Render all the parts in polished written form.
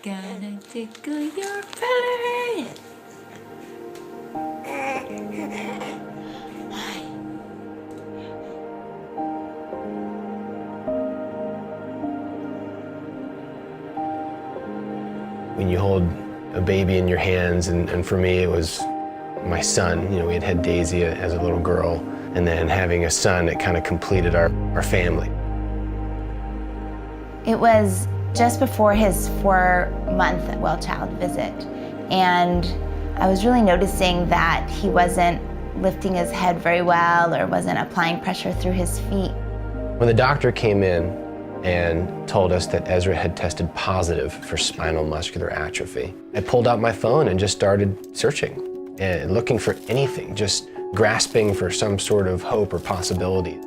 gonna tickle your belly. When you hold a baby in your hands, and for me it was my son. You know, we had had Daisy as a little girl, and then having a son, it kind of completed our family. It was just before his 4-month well-child visit, and I was really noticing that he wasn't lifting his head very well or wasn't applying pressure through his feet. When the doctor came in and told us that Ezra had tested positive for spinal muscular atrophy, I pulled out my phone and just started searching and looking for anything, just grasping for some sort of hope or possibility.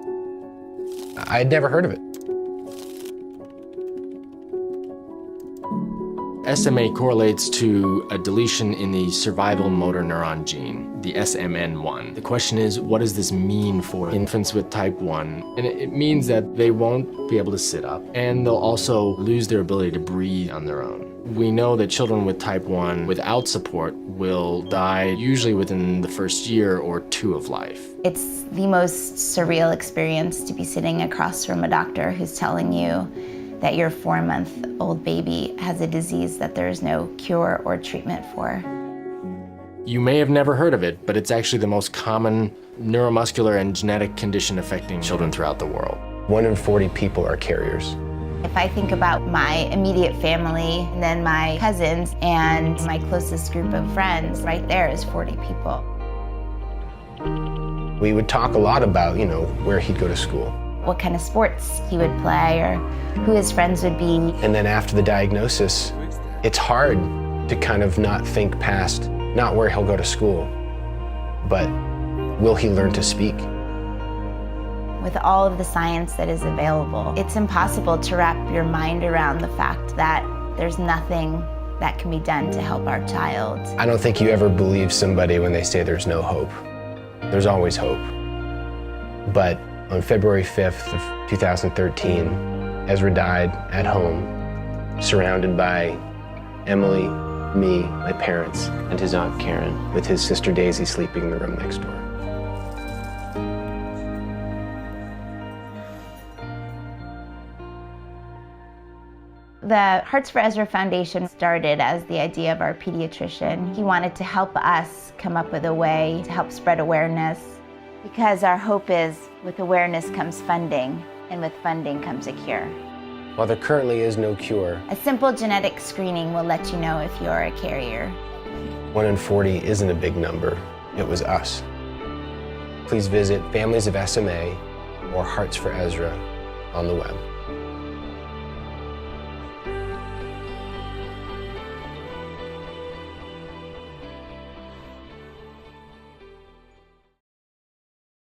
I had never heard of it. SMA correlates to a deletion in the survival motor neuron gene, the SMN1. The question is, what does this mean for infants with type 1? And it means that they won't be able to sit up, and they'll also lose their ability to breathe on their own. We know that children with type 1 without support will die usually within the first year or 2 of life. It's the most surreal experience to be sitting across from a doctor who's telling you that your 4-month-old baby has a disease that there is no cure or treatment for. You may have never heard of it, but it's actually the most common neuromuscular and genetic condition affecting children throughout the world. 1 in 40 people are carriers. If I think about my immediate family, and then my cousins, and my closest group of friends, right there is 40 people. We would talk a lot about, you know, where he'd go to school, what kind of sports he would play, or who his friends would be. and then after the diagnosis, it's hard to kind of not think past not where he'll go to school, but will he learn to speak? With all of the science that is available, it's impossible to wrap your mind around the fact that there's nothing that can be done to help our child. I don't think you ever believe somebody when they say there's no hope. There's always hope. But on February 5th of 2013, Ezra died at home, surrounded by Emily, me, my parents, and his Aunt Karen, with his sister Daisy sleeping in the room next door. The Hearts for Ezra Foundation started as the idea of our pediatrician. He wanted to help us come up with a way to help spread awareness, because our hope is with awareness comes funding, and with funding comes a cure. While there currently is no cure, A simple genetic screening will let you know if you're a carrier. 1 in 40 isn't a big number. It was us. Please visit Families of SMA or Hearts for Ezra on the web.